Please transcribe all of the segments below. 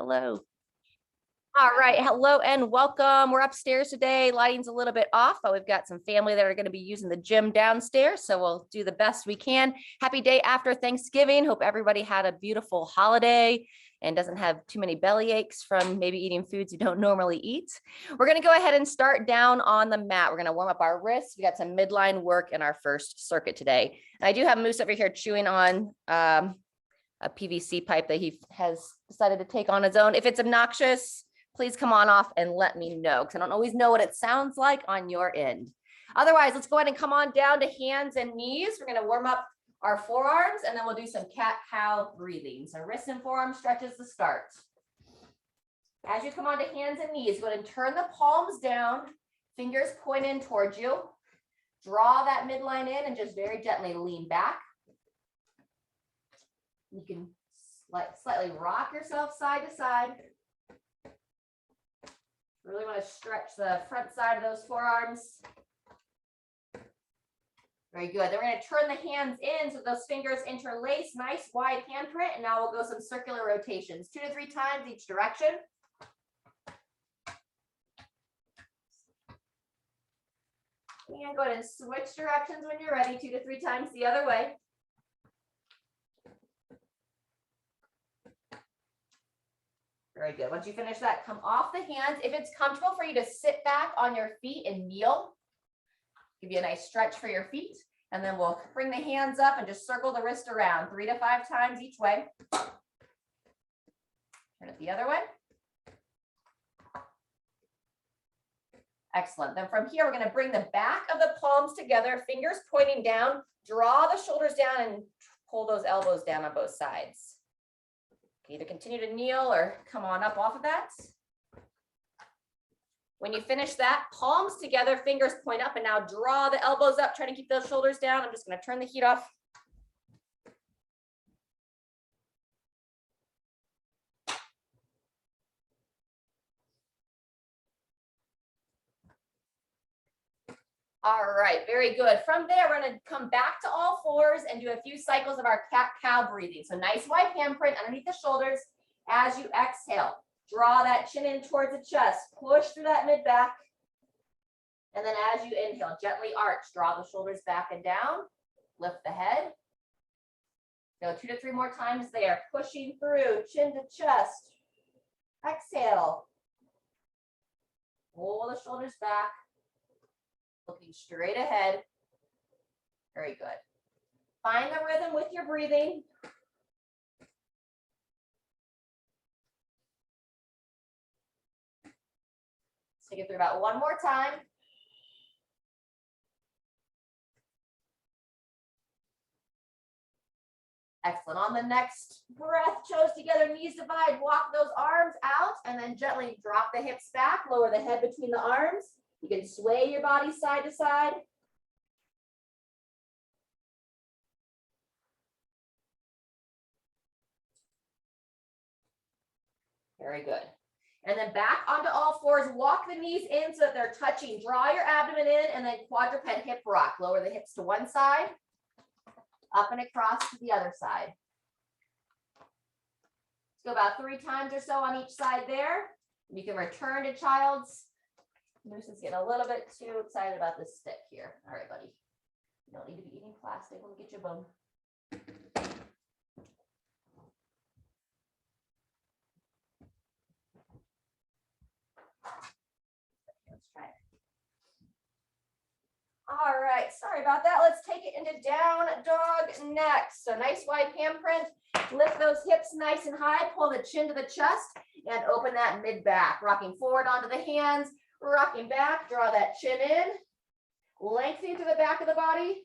Hello. All right. Hello and welcome. We're upstairs today. Lighting's a little bit off, but we've got some family that are going to be using the gym downstairs. So we'll do the best we can. Happy day after Thanksgiving. Hope everybody had a beautiful holiday and doesn't have too many belly aches from maybe eating foods you don't normally eat. We're going to go ahead and start down on the mat. We're going to warm up our wrists. We got some midline work in our first circuit today. And I do have Moose over here chewing on a PVC pipe that he has decided to take on his own. If it's obnoxious, please come on off and let me know, because I don't always know what it sounds like on your end. Otherwise, let's go ahead and come on down to hands and knees. We're going to warm up our forearms, and then we'll do some cat-cow breathing. So wrist and forearm stretches to start. As you come on to hands and knees, go ahead and turn the palms down, fingers point in towards you. Draw that midline in and just very gently lean back. You can slightly rock yourself side to side. Really want to stretch the front side of those forearms. Very good. Then we're going to turn the hands in so those fingers interlace, nice wide handprint. And now we'll go some circular rotations, 2 to 3 times each direction. And go ahead and switch directions when you're ready, 2 to 3 times the other way. Very good. Once you finish that, come off the hands. If it's comfortable for you to sit back on your feet and kneel, give you a nice stretch for your feet. And then we'll bring the hands up and just circle the wrist around 3 to 5 times each way. Turn it the other way. Excellent. Then from here, we're going to bring the back of the palms together, fingers pointing down, draw the shoulders down and pull those elbows down on both sides. Either continue to kneel or come on up off of that. When you finish that, palms together, fingers point up, and now draw the elbows up, trying to keep those shoulders down. I'm just going to turn the heat off. All right, very good. From there, we're going to come back to all fours and do a few cycles of our cat-cow breathing. So nice wide handprint underneath the shoulders as you exhale. Draw that chin in towards the chest. Push through that mid-back. And then as you inhale, gently arch. Draw the shoulders back and down. Lift the head. Go 2 to 3 more times there. Pushing through, chin to chest. Exhale. Pull the shoulders back. Looking straight ahead. Very good. Find the rhythm with your breathing. Let's take it through about 1 more time. Excellent. On the next breath, toes together, knees divide, walk those arms out, and then gently drop the hips back, lower the head between the arms. You can sway your body side to side. Very good. And then back onto all fours, walk the knees in so that they're touching. Draw your abdomen in and then quadruped hip rock. Lower the hips to one side, up and across to the other side. Let's go about 3 times or so on each side there. You can return to child's. Moose is getting a little bit too excited about this stick here. All right, buddy. You don't need to be eating plastic. Let me get your bone. Let's try it. All right, sorry about that. Let's take it into down dog next. So nice wide handprint. Lift those hips nice and high. Pull the chin to the chest and open that mid back. Rocking forward onto the hands. Rocking back, draw that chin in, lengthening to the back of the body.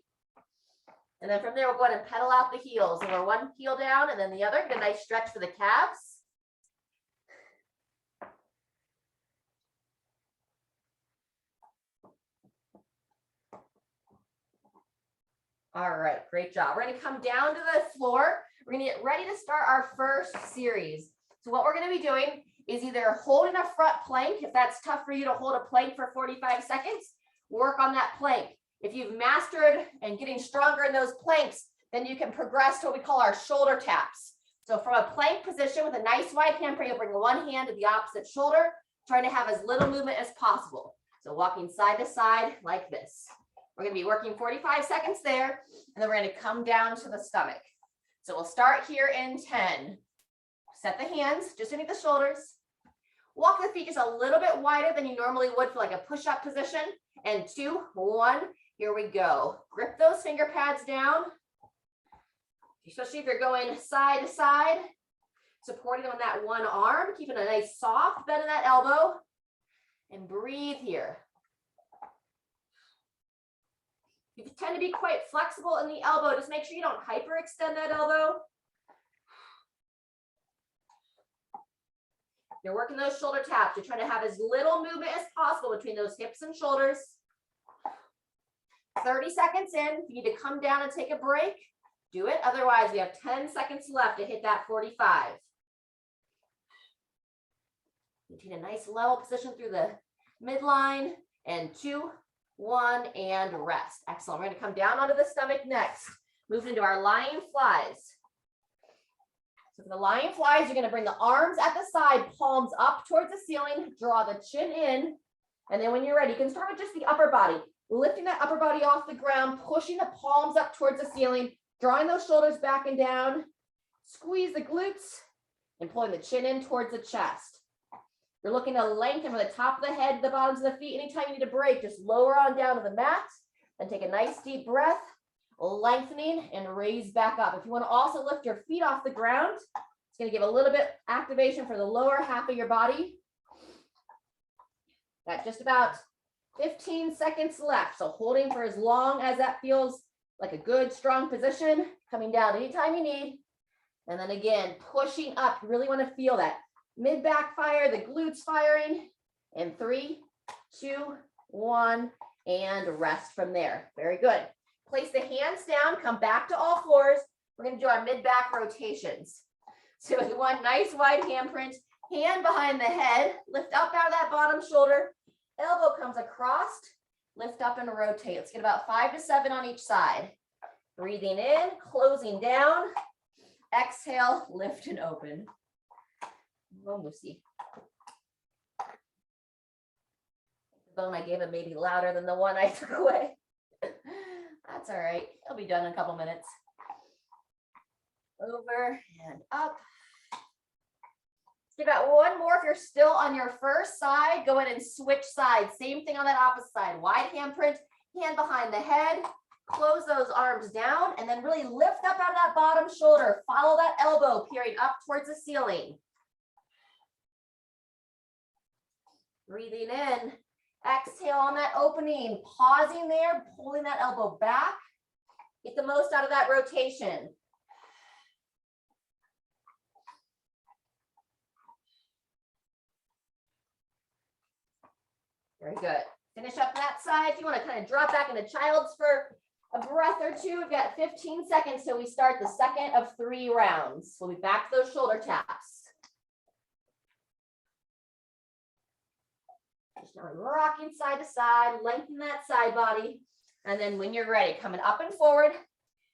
And then from there, we'll go ahead and pedal out the heels. And we're one heel down and then the other. Get a nice stretch for the calves. All right, great job. We're going to come down to the floor. We're going to get ready to start our first series. So what we're going to be doing is either holding a front plank. If that's tough for you to hold a plank for 45 seconds, work on that plank. If you've mastered and getting stronger in those planks, then you can progress to what we call our shoulder taps. So from a plank position with a nice wide hamstring, you'll bring one hand to the opposite shoulder, trying to have as little movement as possible. So walking side to side like this. We're going to be working 45 seconds there, and then we're going to come down to the stomach. So we'll start here in 10. Set the hands just underneath the shoulders. Walk the feet just a little bit wider than you normally would for like a push-up position. And 2, 1, here we go. Grip those finger pads down, especially if you're going side to side, supporting on that one arm, keeping a nice soft bend in that elbow, and breathe here. You tend to be quite flexible in the elbow. Just make sure you don't hyperextend that elbow. You're working those shoulder taps. You're trying to have as little movement as possible between those hips and shoulders. 30 seconds in. If you need to come down and take a break, do it. Otherwise, we have 10 seconds left to hit that 45. Maintain a nice level position through the midline. And 2, 1, and rest. Excellent. We're going to come down onto the stomach next. Move into our lying flies. So for the lying flies, you're going to bring the arms at the side, palms up towards the ceiling, draw the chin in, and then when you're ready, you can start with just the upper body, lifting that upper body off the ground, pushing the palms up towards the ceiling, drawing those shoulders back and down, squeeze the glutes, and pulling the chin in towards the chest. You're looking to lengthen from the top of the head to the bottoms of the feet. Anytime you need to break, just lower on down to the mat, and take a nice deep breath, lengthening and raise back up. If you want to also lift your feet off the ground, it's going to give a little bit activation for the lower half of your body. Got just about 15 seconds left. So holding for as long as that feels like a good, strong position, coming down anytime you need. And then again, pushing up. You really want to feel that mid-back fire, the glutes firing. And 3, 2, 1, and rest from there. Very good. Place the hands down, come back to all fours. We're going to do our mid-back rotations. So with one nice wide hand print, hand behind the head, lift up out of that bottom shoulder, elbow comes across, lift up and rotate. Let's get about 5 to 7 on each side. Breathing in, closing down, exhale, lift and open. Lucy. The bone I gave him may be louder than the one I took away. That's all right. It'll be done in a couple minutes. Over and up. Give out one more. If you're still on your first side, go ahead and switch sides. Same thing on that opposite side. Wide hand print, hand behind the head. Close those arms down and then really lift up out of that bottom shoulder. Follow that elbow peering up towards the ceiling. Breathing in. Exhale on that opening, pausing there, pulling that elbow back. Get the most out of that rotation. Very good. Finish up that side. If you want to kind of drop back into child's for a breath or two, we've got 15 seconds till we start the second of 3 rounds. We'll be back to those shoulder taps. Just rocking side to side, lengthen that side body. And then when you're ready, coming up and forward,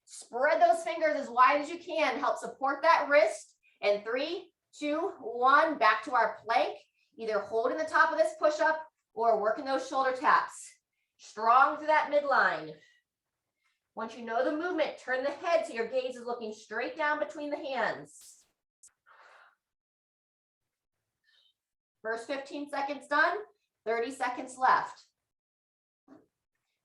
spread those fingers as wide as you can. Help support that wrist. And 3, 2, 1, back to our plank. Either holding the top of this push-up or working those shoulder taps. Strong through that midline. Once you know the movement, turn the head so your gaze is looking straight down between the hands. First 15 seconds done. 30 seconds left.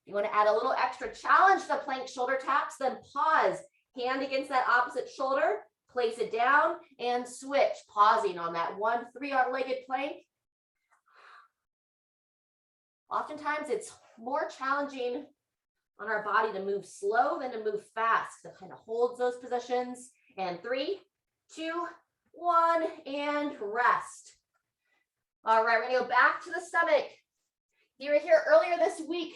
You want to add a little extra challenge to the plank shoulder taps, then pause, hand against that opposite shoulder, place it down and switch, pausing on that 1 3-legged plank. Oftentimes it's more challenging on our body to move slow than to move fast. So kind of holds those positions. And 3, 2, 1, and rest. All right, we're gonna go back to the stomach. You were here earlier this week.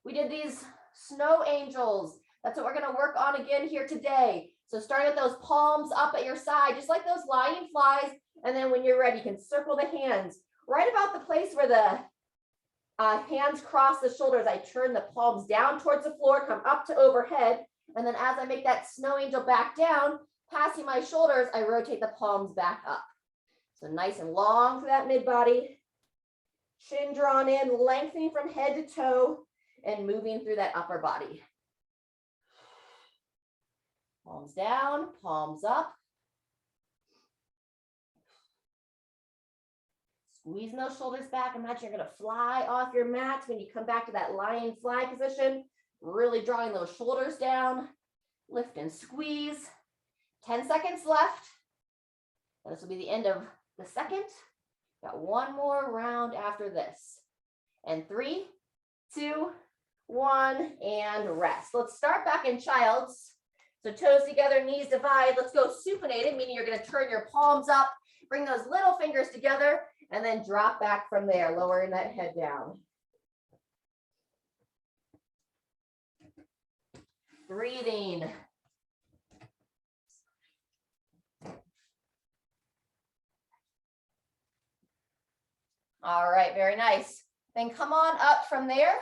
We did these snow angels. That's what we're gonna work on again here today. So starting with those palms up at your side, just like those lying flies. And then when you're ready, you can circle the hands. Right about the place where the hands cross the shoulders, I turn the palms down towards the floor, come up to overhead. And then as I make that snow angel back down, Passing my shoulders, I rotate the palms back up. So nice and long through that mid body. Chin drawn in, lengthening from head to toe, and moving through that upper body. Palms down, palms up. Squeezing those shoulders back. Imagine you're going to fly off your mat when you come back to that lying fly position. Really drawing those shoulders down. Lift and squeeze. 10 seconds left. This will be the end of the second. Got one more round after this. And 3, 2, 1, and rest. Let's start back in child's. So toes together, knees divide. Let's go supinated, meaning you're going to turn your palms up, bring those little fingers together, and then drop back from there, lowering that head down. Breathing. All right, very nice. Then come on up from there.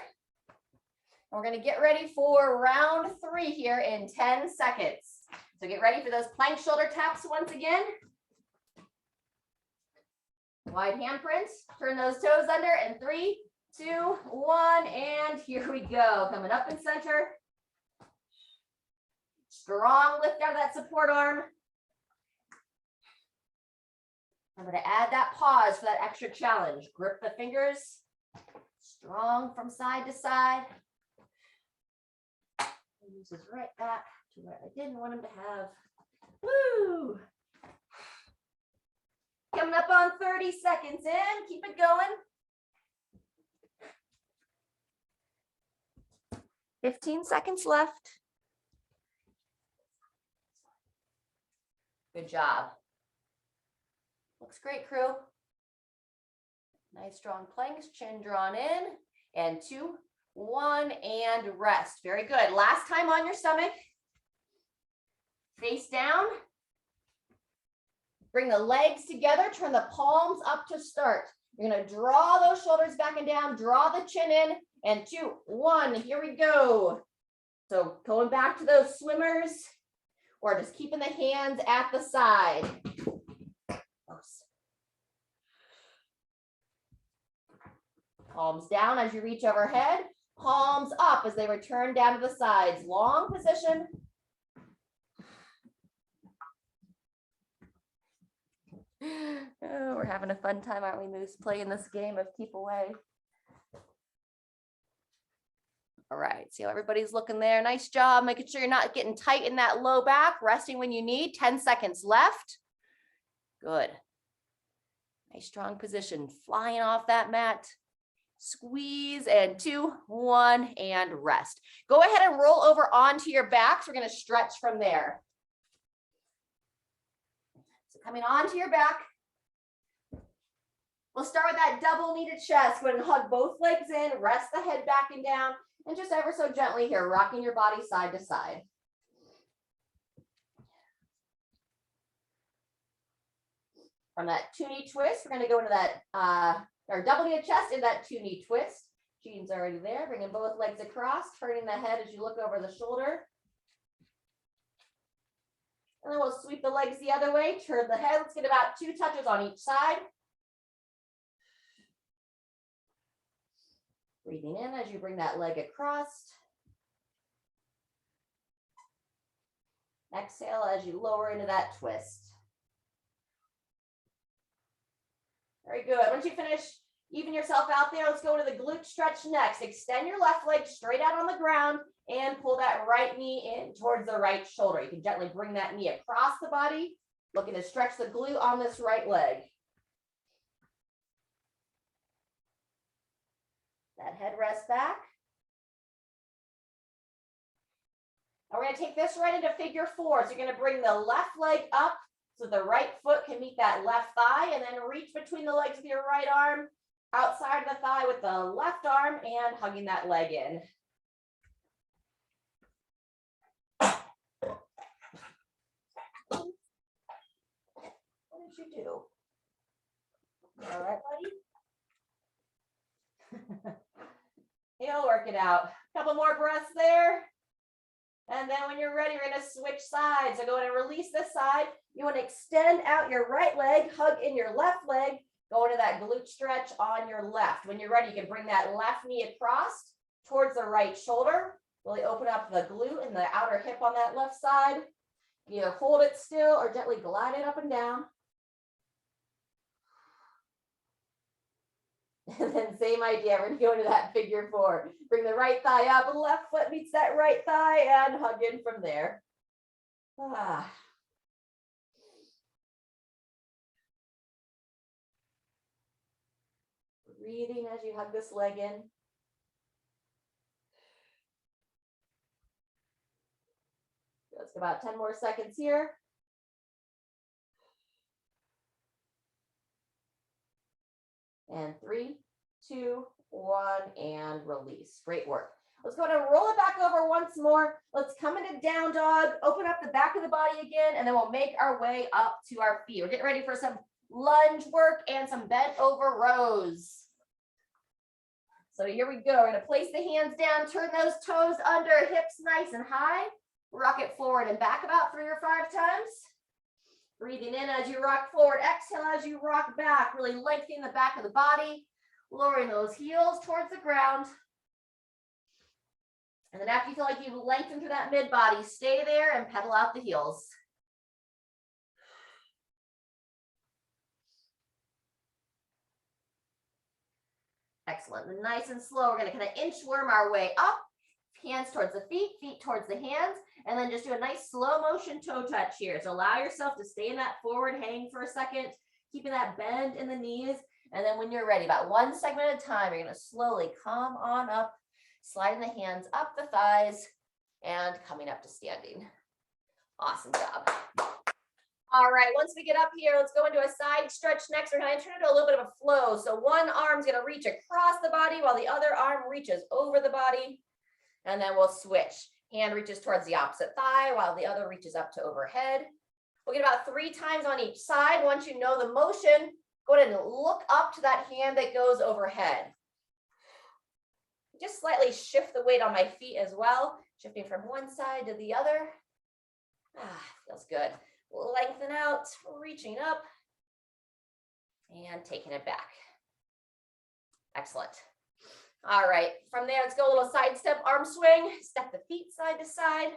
We're going to get ready for round 3 here in 10 seconds. So get ready for those plank shoulder taps once again. Wide handprints, turn those toes under, and 3, 2, 1, and here we go. Coming up in center. Strong lift out of that support arm. I'm going to add that pause for that extra challenge. Grip the fingers. Strong from side to side. Use this right back to where I didn't want him to have. Woo! Coming up on 30 seconds in. Keep it going. 15 seconds left. Good job. Looks great, crew. Nice strong planks, chin drawn in, and 2, 1, and rest. Very good. Last time on your stomach. Face down. Bring the legs together, turn the palms up to start. You're going to draw those shoulders back and down, draw the chin in, and 2, 1, here we go. So going back to those swimmers, or just keeping the hands at the side. Palms down as you reach overhead, palms up as they return down to the sides. Long position. Oh, we're having a fun time, aren't we, Moose, playing this game of keep away. All right, see how everybody's looking there. Nice job, making sure you're not getting tight in that low back, resting when you need. 10 seconds left. Good. Nice strong position, flying off that mat. Squeeze, and 2, 1, and rest. Go ahead and roll over onto your backs. We're going to stretch from there. So coming onto your back. We'll start with that double kneaded chest. Go ahead and hug both legs in, rest the head back and down, and just ever so gently here, rocking your body side to side. From that 2-knee twist, we're going to go into that or double knee chest in that 2-knee twist. Jean's already there. Bringing both legs across, turning the head as you look over the shoulder. And then we'll sweep the legs the other way, turn the head. Let's get about 2 touches on each side. Breathing in as you bring that leg across. Exhale as you lower into that twist. Very good. Once you finish, even yourself out there, let's go into the glute stretch next. Extend your left leg straight out on the ground and pull that right knee in towards the right shoulder. You can gently bring that knee across the body, looking to stretch the glute on this right leg. That head rests back. Now we're going to take this right into figure 4. So you're going to bring the left leg up so the right foot can meet that left thigh, and then reach between the legs with your right arm, outside of the thigh with the left arm, and hugging that leg in. What did you do? All right, buddy? He'll work it out. Couple more breaths there. And then when you're ready, we're going to switch sides. So go ahead and release this side. You want to extend out your right leg, hug in your left leg, go into that glute stretch on your left. When you're ready, you can bring that left knee across towards the right shoulder. Really open up the glute and the outer hip on that left side. Either hold it still or gently glide it up and down. And then same idea, we're going to go into that figure four. Bring the right thigh up, left foot meets that right thigh, and hug in from there. Breathing as you hug this leg in. Let's go about 10 more seconds here. And 3, 2, 1, and release. Great work. Let's go ahead and roll it back over once more. Let's come into down dog, open up the back of the body again, and then we'll make our way up to our feet. We're getting ready for some lunge work and some bent over rows. So here we go. We're going to place the hands down, turn those toes under, hips nice and high. Rock it forward and back about 3 or 5 times. Breathing in as you rock forward, exhale as you rock back, really lengthening the back of the body, lowering those heels towards the ground. And then after you feel like you've lengthened through that mid body, stay there and pedal out the heels. Excellent. And nice and slow, we're going to kind of inchworm our way up, hands towards the feet, feet towards the hands, and then just do a nice slow motion toe touch here. So allow yourself to stay in that forward hang for a second, keeping that bend in the knees. And then when you're ready, about 1 segment at a time, you're going to slowly come on up, sliding the hands up the thighs and coming up to standing. Awesome job. All right, once we get up here, let's go into a side stretch next. We're going to turn it to a little bit of a flow. So one arm's going to reach across the body while the other arm reaches over the body. And then we'll switch. Hand reaches towards the opposite thigh while the other reaches up to overhead. We'll get about 3 times on each side. Once you know the motion, go ahead and look up to that hand that goes overhead. Just slightly shift the weight on my feet as well, shifting from one side to the other. Feels good. Lengthen out, reaching up, and taking it back. Excellent. All right, from there, let's go a little side step, arm swing. Step the feet side to side,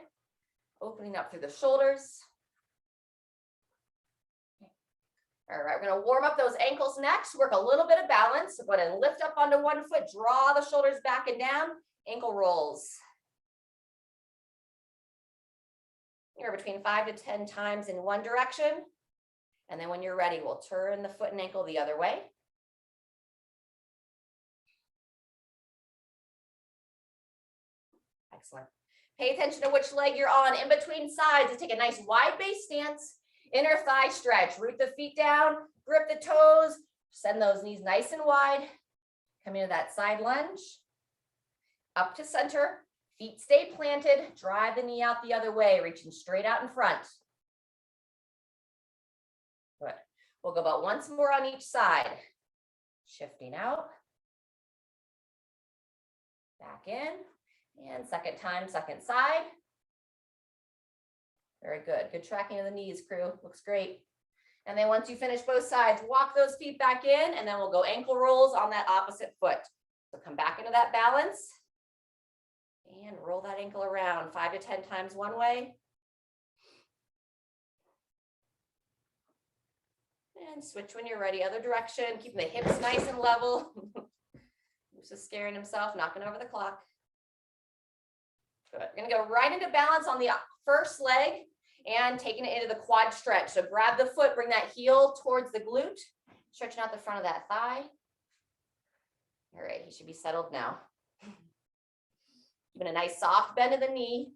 opening up through the shoulders. All right, we're going to warm up those ankles next, work a little bit of balance. So go ahead and lift up onto one foot, draw the shoulders back and down, ankle rolls. You're between 5 to 10 times in one direction. And then when you're ready, we'll turn the foot and ankle the other way. Excellent. Pay attention to which leg you're on. In between sides, take a nice wide base stance. Inner thigh stretch. Root the feet down, grip the toes, send those knees nice and wide. Come into that side lunge. Up to center. Feet stay planted. Drive the knee out the other way, reaching straight out in front. Good. We'll go about once more on each side. Shifting out. Back in. And second time, second side. Very good. Good tracking of the knees, crew. Looks great. And then once you finish both sides, walk those feet back in, and then we'll go ankle rolls on that opposite foot. So come back into that balance and roll that ankle around 5 to 10 times one way. And switch when you're ready, other direction, keeping the hips nice and level. Moose is scaring himself, knocking over the clock. Good. We're going to go right into balance on the first leg and taking it into the quad stretch. So grab the foot, bring that heel towards the glute, stretching out the front of that thigh. All right, he should be settled now. Giving a nice soft bend of the knee.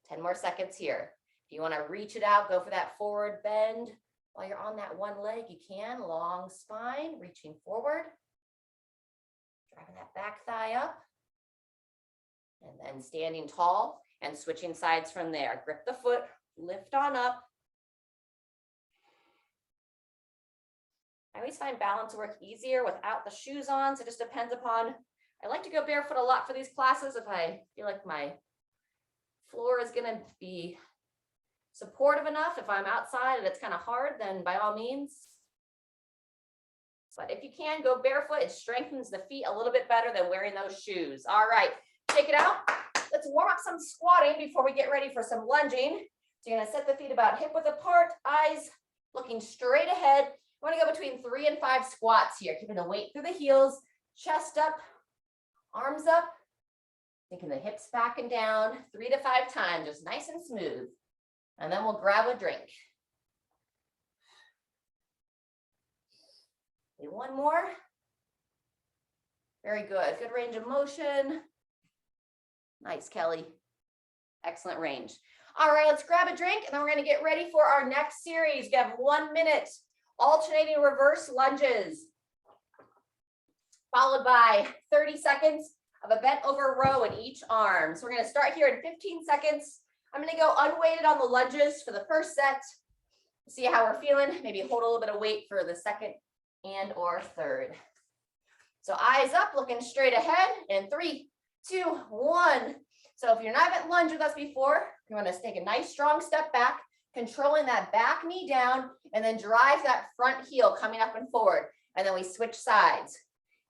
10 more seconds here. If you want to reach it out, go for that forward bend. While you're on that one leg, you can. Long spine, reaching forward. Driving that back thigh up. And then standing tall and switching sides from there. Grip the foot, lift on up. I always find balance work easier without the shoes on, so it just depends upon, I like to go barefoot a lot for these classes if I feel like my floor is going to be supportive enough. If I'm outside and it's kind of hard, then by all means. But if you can, go barefoot. It strengthens the feet a little bit better than wearing those shoes. All right, shake it out. Let's warm up some squatting before we get ready for some lunging. So you're going to set the feet about hip width apart, eyes looking straight ahead. You want to go between 3 and 5 squats here, keeping the weight through the heels, chest up, arms up, taking the hips back and down 3 to 5 times, just nice and smooth. And then we'll grab a drink. Okay, one more. Very good. Good range of motion. Nice, Kelly. Excellent range. All right, let's grab a drink and then we're going to get ready for our next series. We have 1 minute alternating reverse lunges, followed by 30 seconds of a bent over row in each arm. So we're going to start here in 15 seconds. I'm going to go unweighted on the lunges for the first set. See how we're feeling. Maybe hold a little bit of weight for the second and or third. So eyes up, looking straight ahead in 3, 2, 1. So if you're not at lunge with us before, you want to take a nice strong step back, controlling that back knee down, and then drive that front heel coming up and forward. And then we switch sides.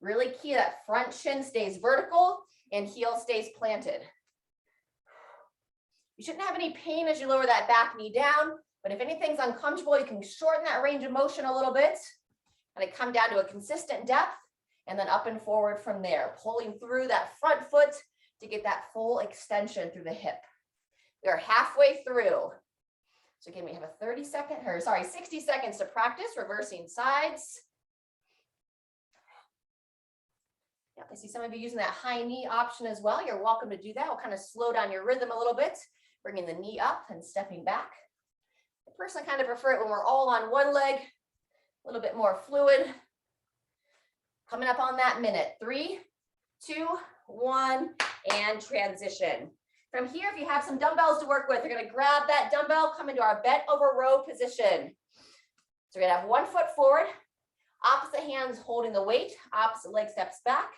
Really key that front shin stays vertical and heel stays planted. You shouldn't have any pain as you lower that back knee down, but if anything's uncomfortable, you can shorten that range of motion a little bit and it come down to a consistent depth and then up and forward from there, pulling through that front foot to get that full extension through the hip. We are halfway through. So again, we have a 60 seconds to practice reversing sides. Yeah, I see some of you using that high knee option as well. You're welcome to do that. We'll kind of slow down your rhythm a little bit, bringing the knee up and stepping back. I personally kind of prefer it when we're all on one leg, a little bit more fluid. Coming up on that minute. 3, 2, 1, and transition. From here, if you have some dumbbells to work with, you're going to grab that dumbbell, come into our bent over row position. So we're going to have 1 foot forward, opposite hands holding the weight, opposite leg steps back,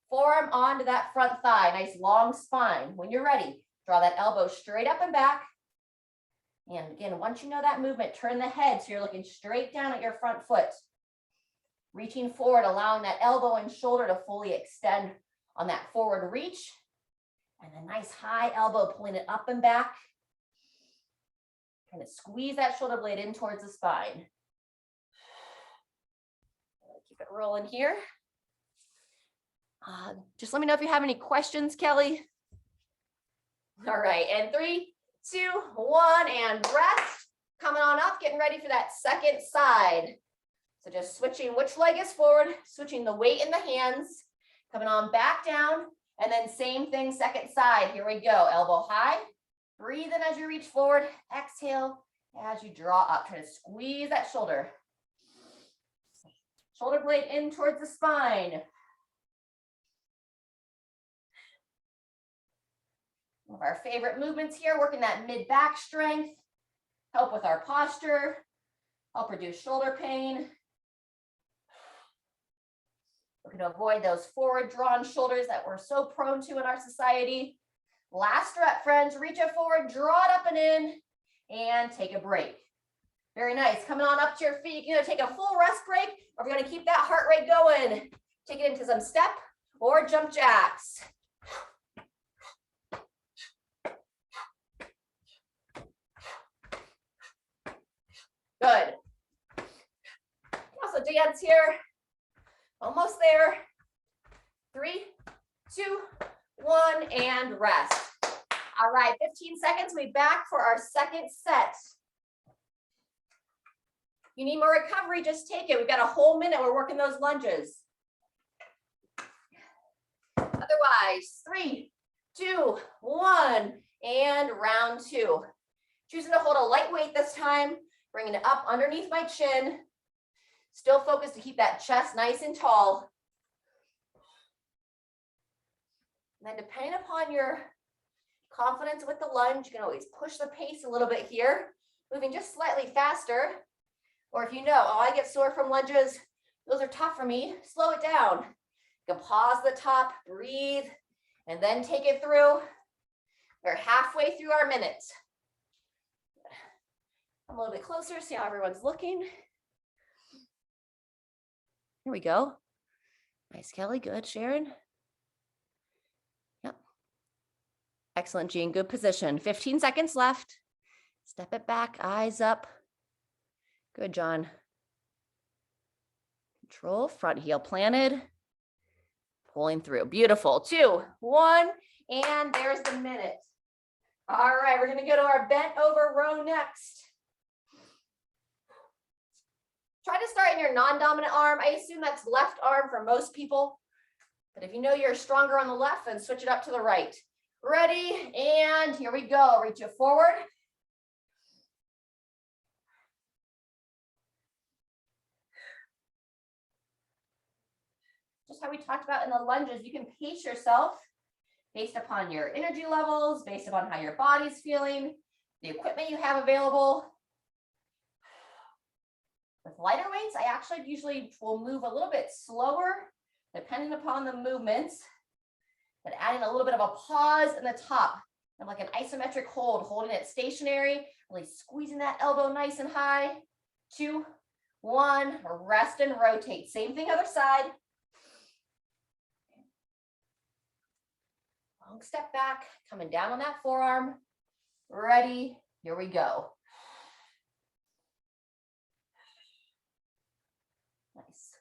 forearm onto that front thigh, nice long spine. When you're ready, draw that elbow straight up and back. And again, once you know that movement, turn the head so you're looking straight down at your front foot. Reaching forward, allowing that elbow and shoulder to fully extend on that forward reach. And a nice high elbow, pulling it up and back. Kind of squeeze that shoulder blade in towards the spine. Keep it rolling here. Just let me know if you have any questions, Kelly. All right, and 3, 2, 1, and rest. Coming on up, getting ready for that second side. So just switching which leg is forward, switching the weight in the hands, coming on back down, and then same thing, second side. Here we go, elbow high. Breathe in as you reach forward, exhale as you draw up. Try to squeeze that shoulder. Shoulder blade in towards the spine. One of our favorite movements here, working that mid-back strength, help with our posture, help reduce shoulder pain. Looking to avoid those forward drawn shoulders that we're so prone to in our society. Last rep, friends, reach it forward, draw it up and in, and take a break. Very nice, coming on up to your feet. You're gonna take a full rest break, or we're gonna keep that heart rate going. Take it into some step or jump jacks. Good. Also dance here. Almost there. 3, 2, 1, and rest. All right, 15 seconds. We'll be back for our second set. You need more recovery, just take it. We've got a whole minute. We're working those lunges. Otherwise, 3, 2, 1, and round 2. Choosing to hold a light weight this time, bringing it up underneath my chin. Still focused to keep that chest nice and tall. And then depending upon your confidence with the lunge, you can always push the pace a little bit here, moving just slightly faster. Or if you know, oh, I get sore from lunges, those are tough for me, slow it down. You can pause the top, breathe, and then take it through. We're halfway through our minute. I'm a little bit closer, see how everyone's looking. Here we go. Nice, Kelly. Good, Sharon. Yep. Excellent, Jean. Good position. 15 seconds left. Step it back, eyes up. Good, John. Control, front heel planted. Pulling through. Beautiful. 2, 1, and there's the minute. All right, we're going to go to our bent over row next. Try to start in your non-dominant arm. I assume that's left arm for most people. But if you know you're stronger on the left, then switch it up to the right. Ready, and here we go. Reach it forward. Just how we talked about in the lunges, you can pace yourself based upon your energy levels, based upon how your body's feeling, the equipment you have available. With lighter weights, I actually usually will move a little bit slower, depending upon the movements, but adding a little bit of a pause in the top, and like an isometric hold, holding it stationary, really squeezing that elbow nice and high. 2, 1, rest and rotate. Same thing other side. Long step back, coming down on that forearm. Ready, here we go. Nice.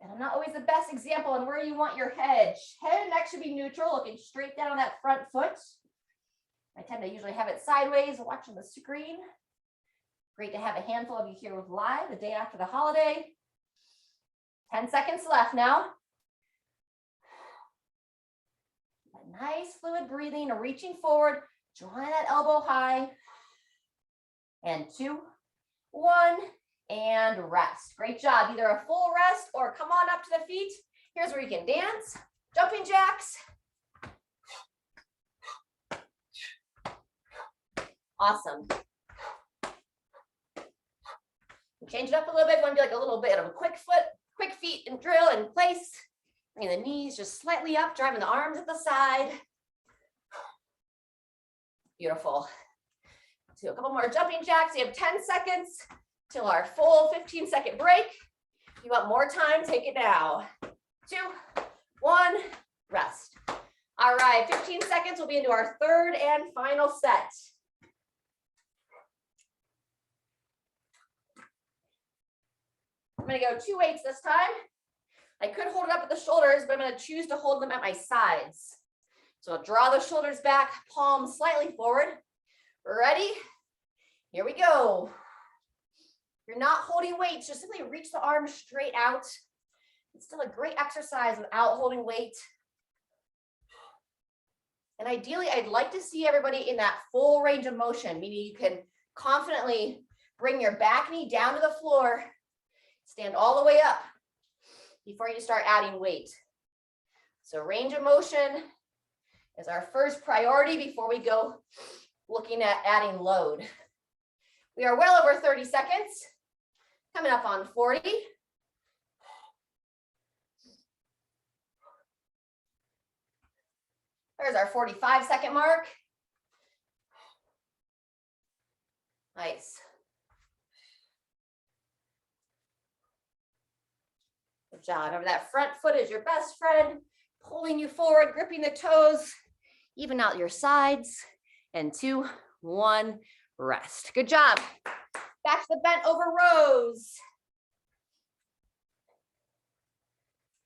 And I'm not always the best example on where you want your head. Head and neck should be neutral, looking straight down on that front foot. I tend to usually have it sideways, watching the screen. Great to have a handful of you here with live the day after the holiday. 10 seconds left now. Nice fluid breathing, reaching forward, drawing that elbow high. And 2, 1, and rest. Great job. Either a full rest or come on up to the feet. Here's where you can dance, jumping jacks. Awesome. Change it up a little bit. Want to do like a little bit of a quick feet and drill in place. Bring the knees just slightly up, driving the arms at the side. Beautiful. Do a couple more jumping jacks. You have 10 seconds till our full 15-second break. If you want more time, take it now. 2, 1, rest. All right, 15 seconds. We'll be into our third and final set. I'm going to go 2 weights this time. I could hold it up at the shoulders, but I'm going to choose to hold them at my sides. So I'll draw the shoulders back, palms slightly forward. Ready? Here we go. If you're not holding weights, just simply reach the arms straight out. It's still a great exercise without holding weight. And ideally, I'd like to see everybody in that full range of motion, meaning you can confidently bring your back knee down to the floor, stand all the way up before you start adding weight. So range of motion is our first priority before we go looking at adding load. We are well over 30 seconds, coming up on 40. There's our 45-second mark. Nice. Good job. Remember that front foot is your best friend, pulling you forward, gripping the toes, even out your sides. And 2, 1, rest. Good job. Back to the bent over rows.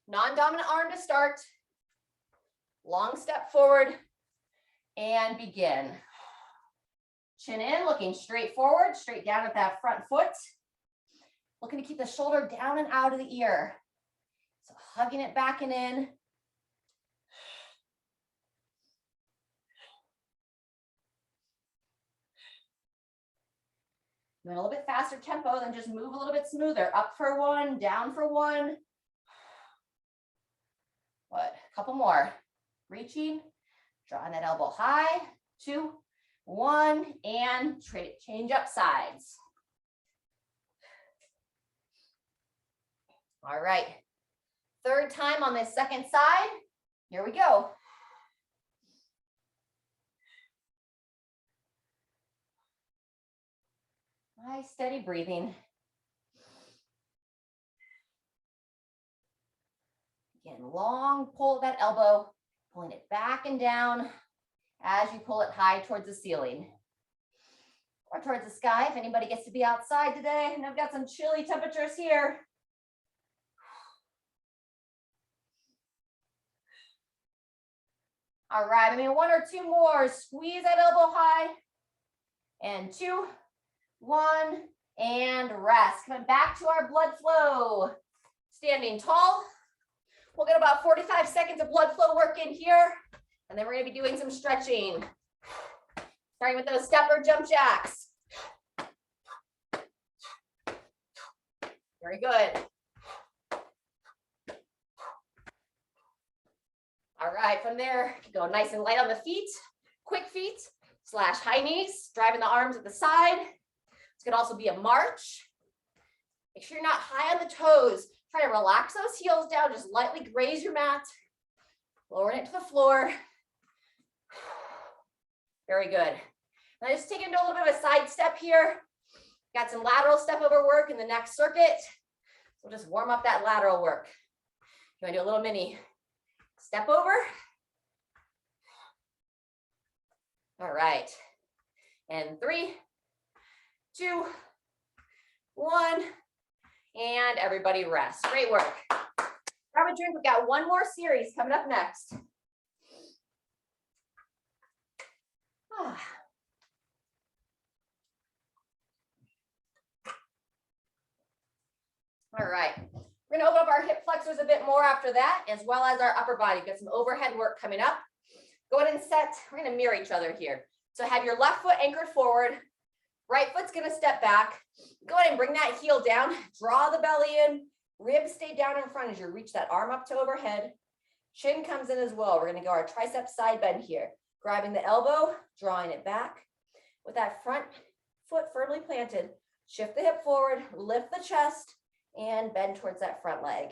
Non-dominant arm to start. Long step forward and begin. Chin in, looking straight forward, straight down at that front foot. Looking to keep the shoulder down and out of the ear. So hugging it back and in. Doing a little bit faster tempo, then just move a little bit smoother. Up for 1, down for 1. What? A couple more. Reaching, drawing that elbow high. 2, 1, and change up sides. All right. Third time on this second side. Here we go. Nice, steady breathing. Again, long pull of that elbow, pulling it back and down as you pull it high towards the ceiling or towards the sky. If anybody gets to be outside today, and I've got some chilly temperatures here. All right, maybe one or two more. Squeeze that elbow high. And 2, 1, and rest. Coming back to our blood flow. Standing tall. We'll get about 45 seconds of blood flow work in here. And then we're going to be doing some stretching. Starting with those step or jump jacks. Very good. All right, from there, go nice and light on the feet, quick feet / high knees, driving the arms at the side. It's going to also be a march. Make sure you're not high on the toes. Try to relax those heels down, just lightly graze your mat, lowering it to the floor. Very good. Now just take into a little bit of a side step here. Got some lateral step over work in the next circuit. We'll just warm up that lateral work. You want to do a little mini step over. All right. And 3, 2, 1. And everybody rest. Great work. Grab a drink. We've got one more series coming up next. All right. We're going to open up our hip flexors a bit more after that, as well as our upper body. We've got some overhead work coming up. Go ahead and set. We're going to mirror each other here. So have your left foot anchored forward. Right foot's going to step back. Go ahead and bring that heel down. Draw the belly in. Ribs stay down in front as you reach that arm up to overhead. Chin comes in as well. We're going to go our tricep side bend here. Grabbing the elbow, drawing it back. With that front foot firmly planted, shift the hip forward, lift the chest, and bend towards that front leg.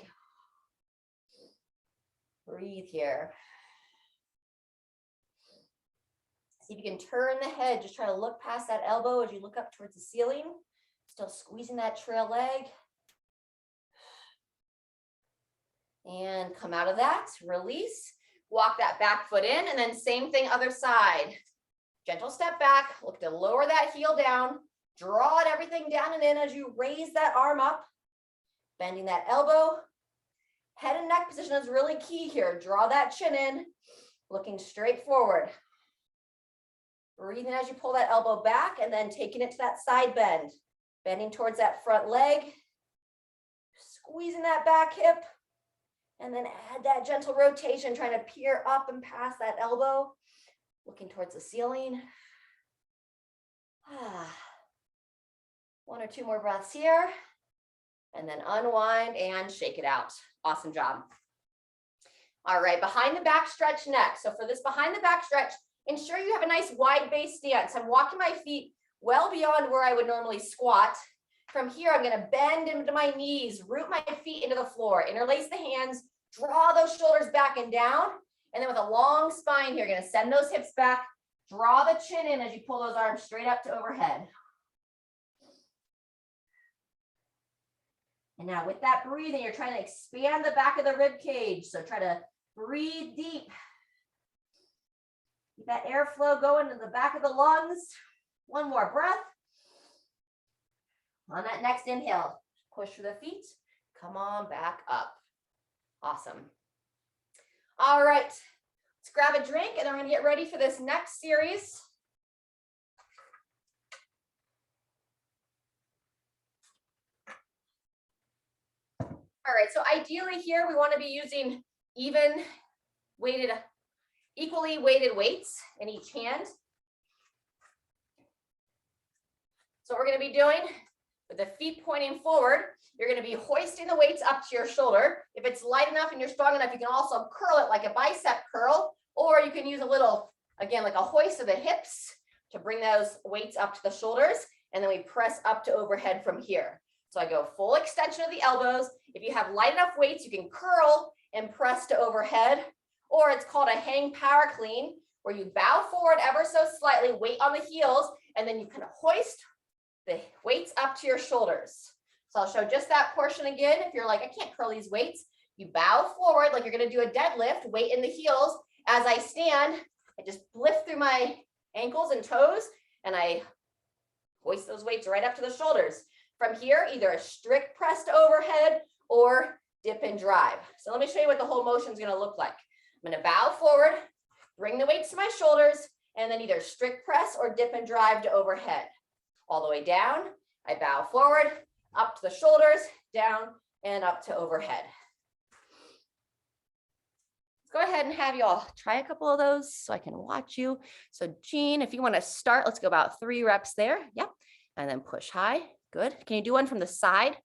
Breathe here. See if you can turn the head. Just try to look past that elbow as you look up towards the ceiling. Still squeezing that trail leg. And come out of that, release. Walk that back foot in, and then same thing other side. Gentle step back, look to lower that heel down. Draw it everything down and in as you raise that arm up. Bending that elbow. Head and neck position is really key here. Draw that chin in, looking straight forward. Breathing as you pull that elbow back and then taking it to that side bend. Bending towards that front leg. Squeezing that back hip. And then add that gentle rotation, trying to peer up and past that elbow. Looking towards the ceiling. 1 or 2 more breaths here. And then unwind and shake it out. Awesome job. All right, behind the back stretch next. So for this behind the back stretch, ensure you have a nice wide base stance. I'm walking my feet well beyond where I would normally squat. From here, I'm going to bend into my knees, root my feet into the floor, interlace the hands, draw those shoulders back and down. And then with a long spine here, going to send those hips back, draw the chin in as you pull those arms straight up to overhead. And now with that breathing, you're trying to expand the back of the rib cage. So try to breathe deep. Keep that airflow going in the back of the lungs. One more breath. On that next inhale, push through the feet. Come on back up. Awesome. All right, let's grab a drink and then we're going to get ready for this next series. All right, so ideally here we want to be using equally weighted weights in each hand. So what we're going to be doing, with the feet pointing forward, you're going to be hoisting the weights up to your shoulder. If it's light enough and you're strong enough, you can also curl it like a bicep curl, or you can use a little, again, like a hoist of the hips to bring those weights up to the shoulders, and then we press up to overhead from here. So I go full extension of the elbows. If you have light enough weights, you can curl and press to overhead, or it's called a hang power clean, where you bow forward ever so slightly, weight on the heels, and then you can hoist the weights up to your shoulders. So I'll show just that portion again. If you're like, I can't curl these weights, you bow forward like you're going to do a deadlift, weight in the heels. As I stand, I just lift through my ankles and toes, and I hoist those weights right up to the shoulders. From here, either a strict press to overhead or dip and drive. So let me show you what the whole motion is going to look like. I'm going to bow forward, bring the weights to my shoulders, and then either strict press or dip and drive to overhead. All the way down, I bow forward, up to the shoulders, down, and up to overhead. Let's go ahead and have you all try a couple of those so I can watch you. So Jean, if you want to start, let's go about 3 reps there. Yep. And then push high. Good. Can you do one from the side?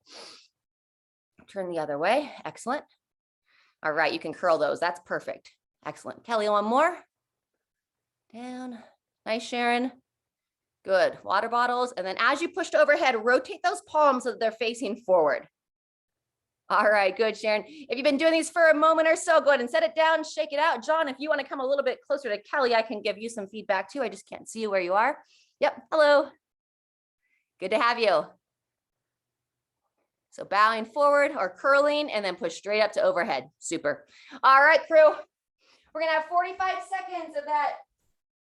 Turn the other way. Excellent. All right. You can curl those. That's perfect. Excellent. Kelly, one more. Down. Nice, Sharon. Good. Water bottles. And then as you push to overhead, rotate those palms so that they're facing forward. All right, good, Sharon. If you've been doing these for a moment or so, go ahead and set it down, shake it out. John, if you want to come a little bit closer to Kelly, I can give you some feedback too. I just can't see you where you are. Yep, hello. Good to have you. So bowing forward or curling and then push straight up to overhead. Super. All right, crew. We're going to have 45 seconds of that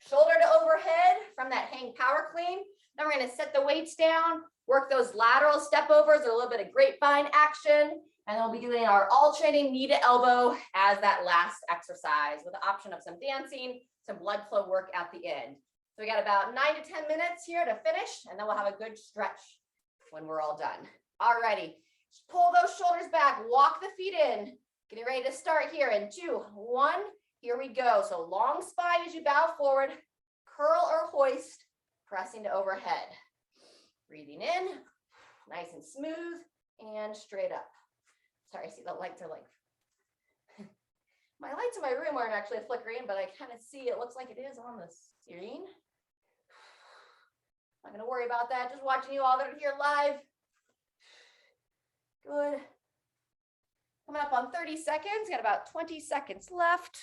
shoulder to overhead from that hang power clean. Then we're going to set the weights down, work those lateral step overs, a little bit of grapevine action. And then we'll be doing our alternating knee to elbow as that last exercise with the option of some dancing, some blood flow work at the end. So we got about 9 to 10 minutes here to finish, and then we'll have a good stretch when we're all done. All righty, pull those shoulders back, walk the feet in. Getting ready to start here in 2, 1, here we go. So long spine as you bow forward, curl or hoist, pressing to overhead. Breathing in, nice and smooth, and straight up. Sorry, I see the lights are like, my lights in my room aren't actually flickering, but I kind of see it looks like it is on the screen. Not gonna worry about that, just watching you all that are here live. Good. Coming up on 30 seconds, got about 20 seconds left.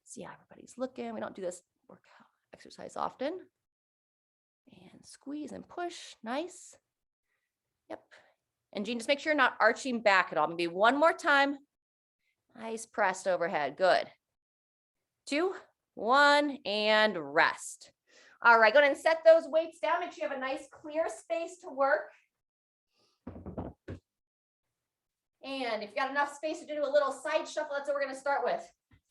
See how everybody's looking. We don't do this workout exercise often. And squeeze and push, nice. Yep. And Jean, just make sure you're not arching back at all. Maybe one more time. Nice pressed overhead, good. 2, 1, and rest. All right, go ahead and set those weights down. Make sure you have a nice clear space to work. And if you got enough space to do a little side shuffle, that's what we're gonna start with.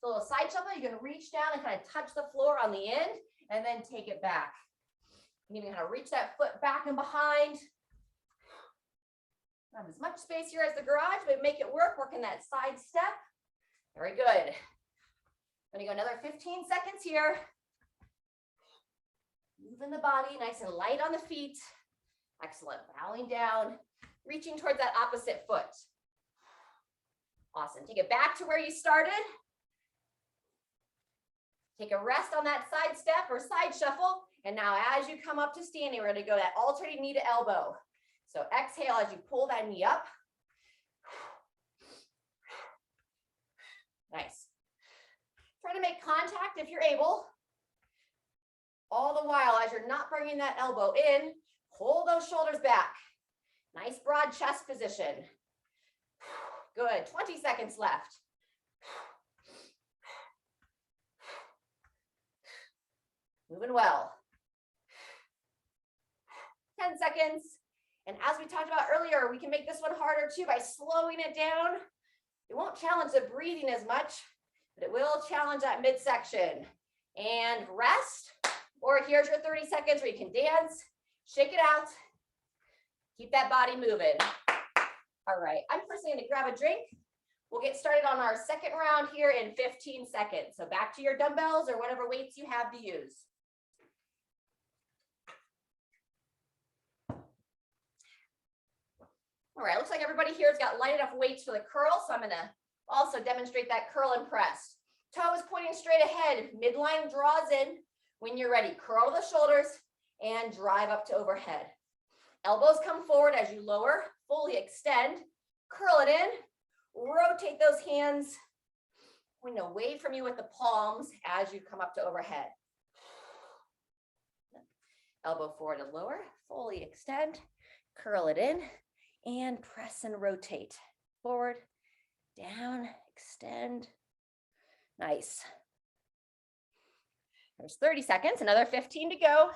So a little side shuffle, you're gonna reach down and kind of touch the floor on the end and then take it back. You can even kind of reach that foot back and behind. Not as much space here as the garage, but make it work, working that side step. Very good. I'm gonna go another 15 seconds here. Moving the body nice and light on the feet. Excellent, bowing down, reaching towards that opposite foot. Awesome, take it back to where you started. Take a rest on that side step or side shuffle. And now as you come up to standing, we're gonna go that alternating knee to elbow. So exhale as you pull that knee up. Nice. Try to make contact if you're able. All the while, as you're not bringing that elbow in, pull those shoulders back. Nice broad chest position. Good, 20 seconds left. Moving well. 10 seconds. And as we talked about earlier, we can make this one harder too by slowing it down. It won't challenge the breathing as much, but it will challenge that midsection. And rest, or here's your 30 seconds where you can dance, shake it out, keep that body moving. All right, I'm personally gonna grab a drink. We'll get started on our second round here in 15 seconds. So back to your dumbbells or whatever weights you have to use. All right, looks like everybody here has got light enough weights for the curl, so I'm gonna also demonstrate that curl and press. Toes pointing straight ahead, midline draws in. When you're ready, curl the shoulders and drive up to overhead. Elbows come forward as you lower, fully extend, curl it in, rotate those hands, pointing away from you with the palms as you come up to overhead. Elbow forward and lower, fully extend, curl it in, and press and rotate. Forward, down, extend. Nice. There's 30 seconds, another 15 to go.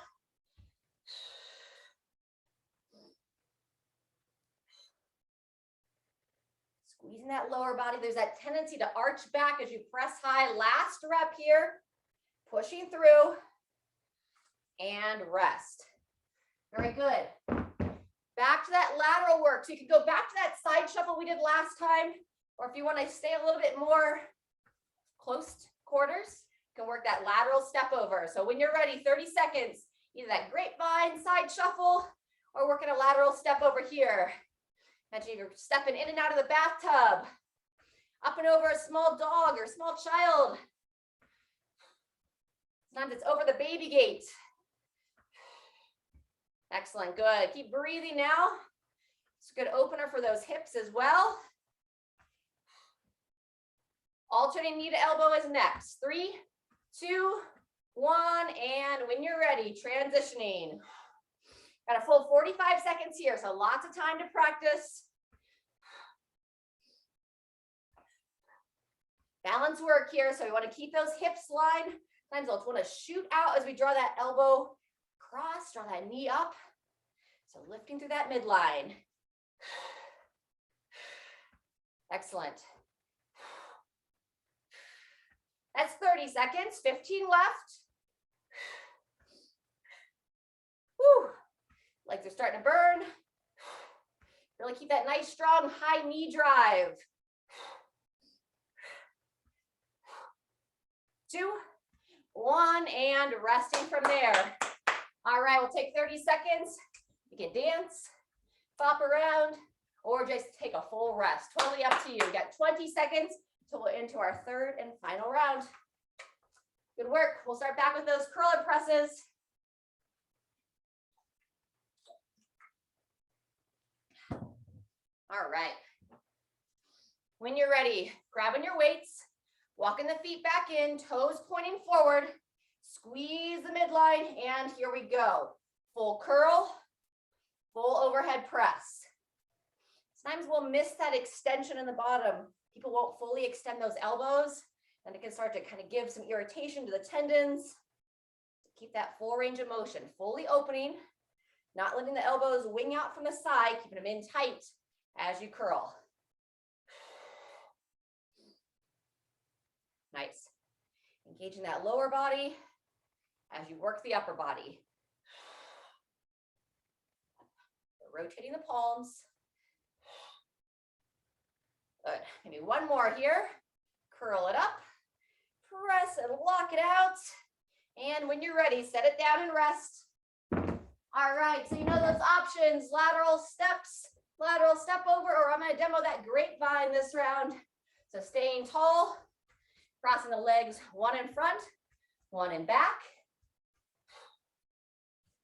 Squeezing that lower body. There's that tendency to arch back as you press high. Last rep here. Pushing through and rest. Very good. Back to that lateral work. So you can go back to that side shuffle we did last time, or if you want to stay a little bit more close quarters, you can work that lateral step over. So when you're ready, 30 seconds, either that grapevine side shuffle or working a lateral step over here. Imagine you're stepping in and out of the bathtub, up and over a small dog or a small child. Sometimes it's over the baby gate. Excellent, good. Keep breathing now. It's a good opener for those hips as well. Alternating knee to elbow is next. 3, 2, 1, and when you're ready, transitioning. Got a full 45 seconds here, so lots of time to practice. Balance work here, so we want to keep those hips lined. Sometimes we'll want to shoot out as we draw that elbow across, draw that knee up. So lifting through that midline. Excellent. That's 30 seconds, 15 left. Whew. Legs are starting to burn. Really keep that nice, strong, high knee drive. 2, 1, and resting from there. All right, we'll take 30 seconds. You can dance, bop around, or just take a full rest. Totally up to you. We got 20 seconds till we're into our third and final round. Good work. We'll start back with those curl and presses. All right. When you're ready, grabbing your weights, walking the feet back in, toes pointing forward, squeeze the midline, and here we go. Full curl, full overhead press. Sometimes we'll miss that extension in the bottom. People won't fully extend those elbows, and it can start to kind of give some irritation to the tendons. Keep that full range of motion, fully opening, not letting the elbows wing out from the side, keeping them in tight as you curl. Nice. Engaging that lower body as you work the upper body. Rotating the palms. Good. Maybe one more here. Curl it up. Press and lock it out. And when you're ready, set it down and rest. All right, so you know those options, lateral steps, lateral step over, or I'm going to demo that grapevine this round. So staying tall, crossing the legs, one in front, one in back.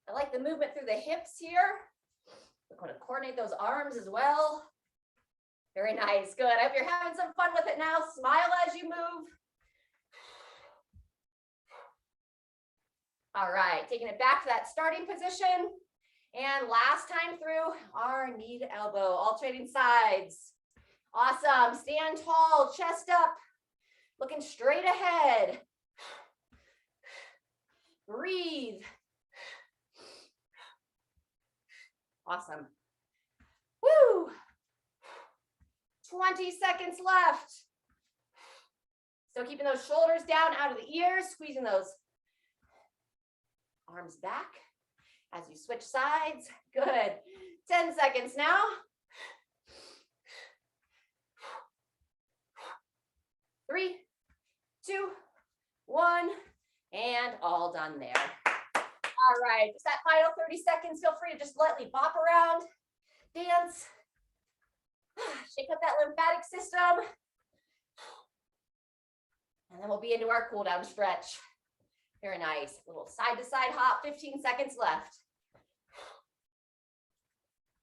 I like the movement through the hips here. We're going to coordinate those arms as well. Very nice, good. I hope you're having some fun with it now. Smile as you move. All right, taking it back to that starting position. And last time through, our knee to elbow, alternating sides. Awesome, stand tall, chest up, looking straight ahead. Breathe. Awesome. Woo! 20 seconds left. So keeping those shoulders down out of the ears, squeezing those arms back as you switch sides. Good. 10 seconds now. 3, 2, 1, and all done there. All right, just that final 30 seconds. Feel free to just lightly bop around, dance, shake up that lymphatic system. And then we'll be into our cool down stretch. Very nice. A little side to side hop, 15 seconds left.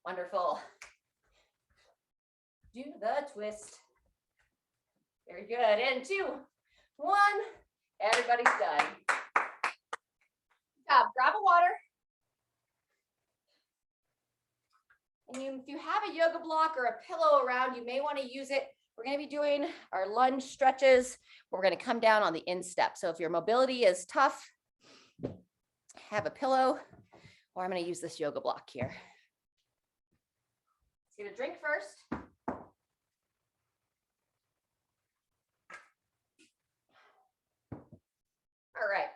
Wonderful. Do the twist. Very good. And 2, 1. Everybody's done. Good job. Grab a water. And if you have a yoga block or a pillow around, you may want to use it. We're going to be doing our lunge stretches. We're going to come down on the instep. So if your mobility is tough, have a pillow, or I'm going to use this yoga block here. Let's get a drink first. All right.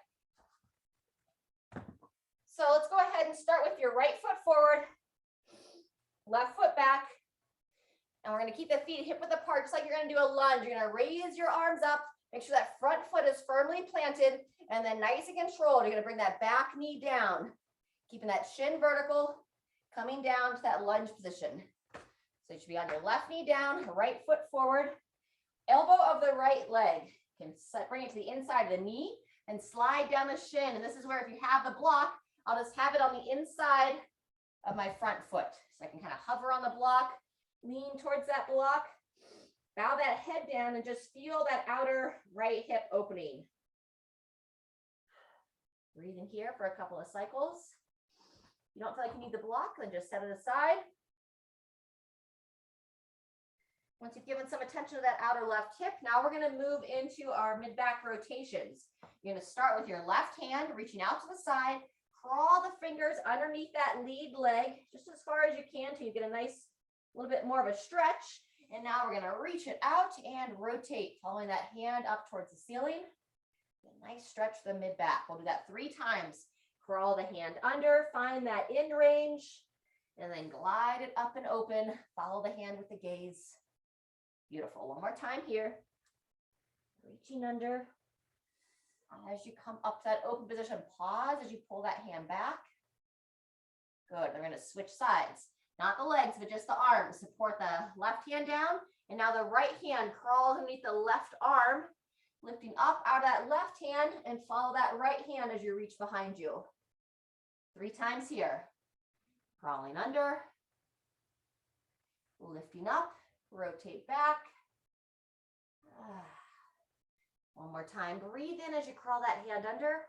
So let's go ahead and start with your right foot forward, left foot back. And we're going to keep the feet hip width apart, just like you're going to do a lunge. You're going to raise your arms up, make sure that front foot is firmly planted, and then nice and controlled. You're going to bring that back knee down, keeping that shin vertical, coming down to that lunge position. So you should be on your left knee down, right foot forward, elbow of the right leg. You can bring it to the inside of the knee and slide down the shin. And this is where, if you have the block, I'll just have it on the inside of my front foot. So I can kind of hover on the block, lean towards that block, bow that head down, and just feel that outer right hip opening. Breathe in here for a couple of cycles. If you don't feel like you need the block, then just set it aside. Once you've given some attention to that outer left hip, now we're going to move into our mid-back rotations. You're going to start with your left hand, reaching out to the side, crawl the fingers underneath that lead leg, just as far as you can till you get a nice, little bit more of a stretch. And now we're going to reach it out and rotate, following that hand up towards the ceiling. A nice stretch for the mid-back. We'll do that 3 times. Crawl the hand under, find that in range, and then glide it up and open. Follow the hand with the gaze. Beautiful. One more time here. Reaching under. As you come up to that open position, pause as you pull that hand back. Good. They're going to switch sides. Not the legs, but just the arms. Support the left hand down. And now the right hand crawls underneath the left arm, lifting up out of that left hand, and follow that right hand as you reach behind you. 3 times here. Crawling under, lifting up, rotate back. One more time. Breathe in as you crawl that hand under,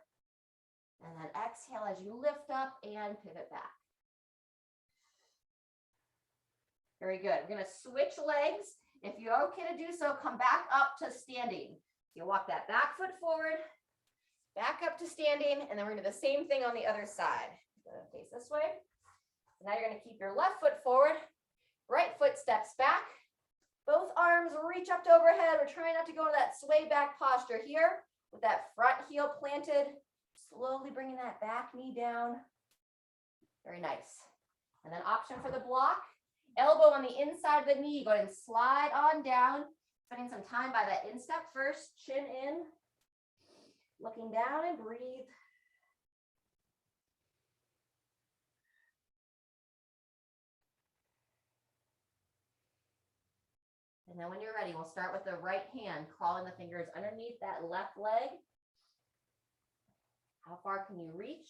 and then exhale as you lift up and pivot back. Very good. We're going to switch legs. If you're okay to do so, come back up to standing. You walk that back foot forward, back up to standing, and then we're going to do the same thing on the other side. Face this way. Now you're going to keep your left foot forward, right foot steps back. Both arms reach up to overhead. We're trying not to go into that sway back posture here with that front heel planted, slowly bringing that back knee down. Very nice. And then option for the block, elbow on the inside of the knee. Go ahead and slide on down, spending some time by that instep first, chin in, looking down and breathe. And then when you're ready, we'll start with the right hand, crawling the fingers underneath that left leg. How far can you reach?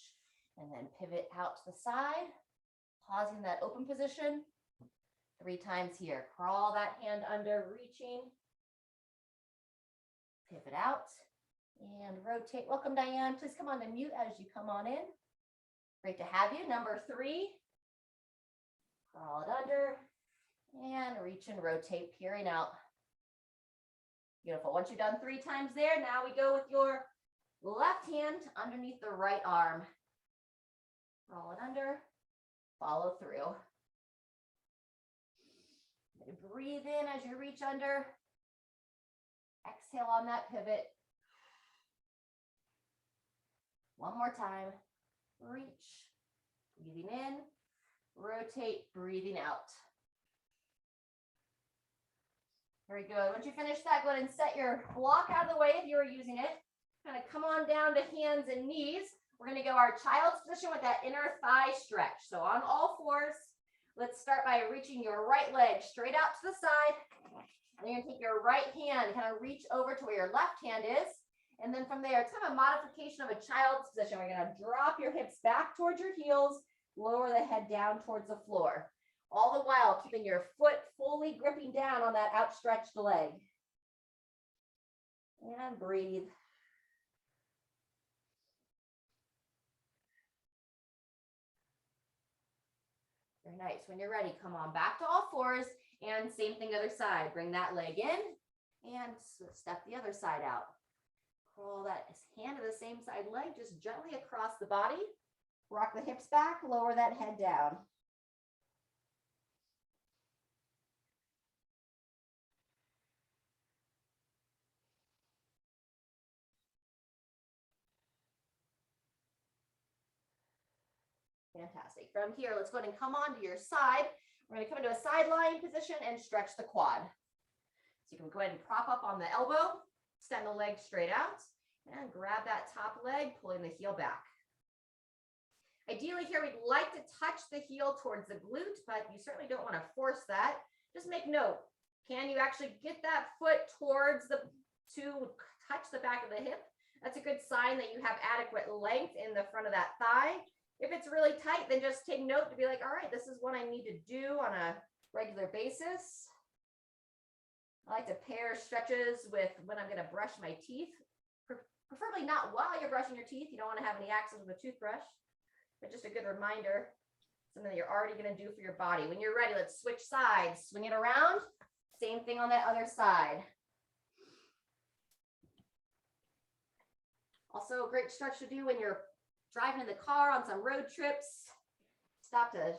And then pivot out to the side, pausing that open position. 3 times here. Crawl that hand under, reaching. Pivot out and rotate. Welcome, Diane. Please come on to mute as you come on in. Great to have you. Number 3. Crawl it under. And reach and rotate, peering out. Beautiful. Once you've done 3 times there, now we go with your left hand underneath the right arm. Roll it under, follow through. Breathe in as you reach under. Exhale on that pivot. One more time. Reach, breathing in, rotate, breathing out. Very good. Once you finish that, go ahead and set your block out of the way if you were using it. Kind of come on down to hands and knees. We're going to go our child's position with that inner thigh stretch. So on all fours, let's start by reaching your right leg straight out to the side. And you're going to take your right hand, kind of reach over to where your left hand is. And then from there, it's kind of a modification of a child's position. We're going to drop your hips back towards your heels, lower the head down towards the floor. All the while keeping your foot fully gripping down on that outstretched leg. And breathe. Very nice. When you're ready, come on back to all fours and same thing other side. Bring that leg in and step the other side out. Roll that hand to the same side leg, just gently across the body. Rock the hips back, lower that head down. Fantastic. From here, let's go ahead and come on to your side. We're going to come into a side lying position and stretch the quad. So you can go ahead and prop up on the elbow, extend the leg straight out, and grab that top leg, pulling the heel back. Ideally here, we'd like to touch the heel towards the glute, but you certainly don't want to force that. Just make note, can you actually get that foot towards to touch the back of the hip? That's a good sign that you have adequate length in the front of that thigh. If it's really tight, then just take note to be like, all right, this is what I need to do on a regular basis. I like to pair stretches with when I'm going to brush my teeth, preferably not while you're brushing your teeth. You don't want to have any accidents with a toothbrush, but just a good reminder, something that you're already going to do for your body. When you're ready, let's switch sides, swing it around. Same thing on that other side. Also a great stretch to do when you're driving in the car on some road trips, stop to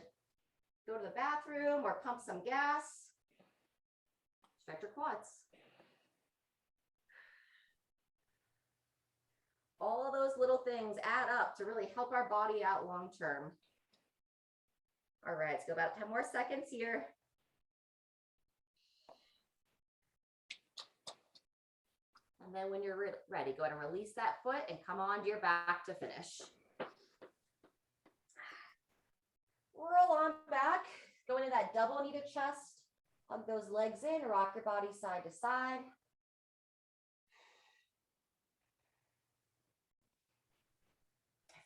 go to the bathroom or pump some gas. Stretch your quads. All of those little things add up to really help our body out long term. All right, let's go about 10 more seconds here. And then when you're ready, go ahead and release that foot and come on to your back to finish. Roll on back, go into that double knee to chest, hug those legs in, rock your body side to side.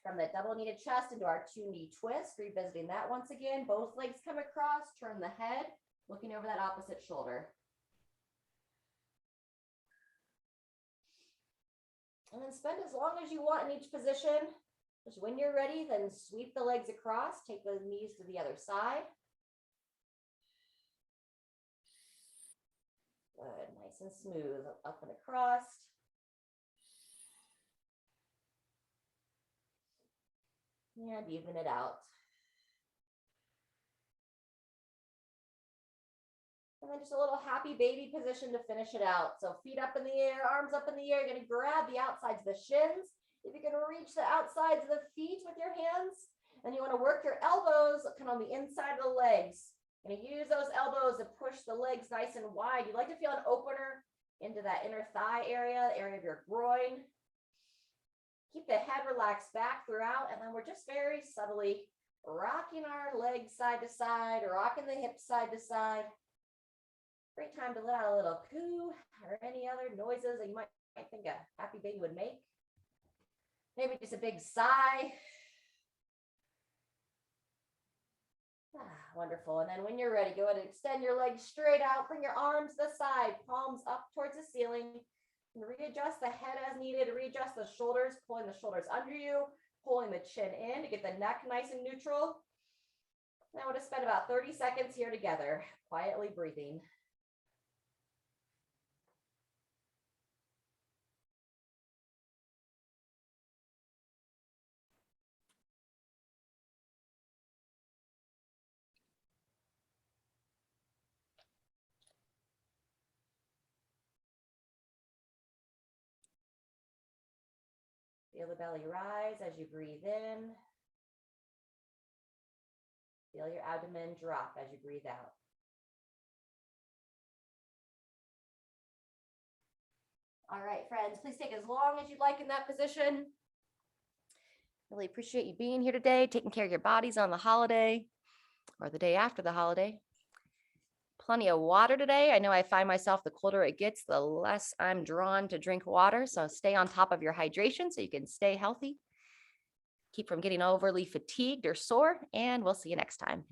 From the double knee to chest into our 2-knee twist, revisiting that once again. Both legs come across, turn the head, looking over that opposite shoulder. And then spend as long as you want in each position. Just when you're ready, then sweep the legs across, take the knees to the other side. Good, nice and smooth, up and across. And even it out. And then just a little happy baby position to finish it out. So feet up in the air, arms up in the air. You're going to grab the outsides of the shins. If you can reach the outsides of the feet with your hands, then you want to work your elbows kind of on the inside of the legs. You're going to use those elbows to push the legs nice and wide. You'd like to feel an opener into that inner thigh area, the area of your groin. Keep the head relaxed back throughout, and then we're just very subtly rocking our legs side to side, rocking the hips side to side. Great time to let out a little coo or any other noises that you might think a happy baby would make. Maybe just a big sigh. Wonderful. And then when you're ready, go ahead and extend your legs straight out. Bring your arms to the side, palms up towards the ceiling. And readjust the head as needed. Readjust the shoulders, pulling the shoulders under you, pulling the chin in to get the neck nice and neutral. Now we'll just spend about 30 seconds here together, quietly breathing. Feel the belly rise as you breathe in. Feel your abdomen drop as you breathe out. All right, friends, please take as long as you'd like in that position. Really appreciate you being here today, taking care of your bodies on the holiday or the day after the holiday. Plenty of water today. I know I find myself, the colder it gets, the less I'm drawn to drink water. So stay on top of your hydration so you can stay healthy. Keep from getting overly fatigued or sore, and we'll see you next time.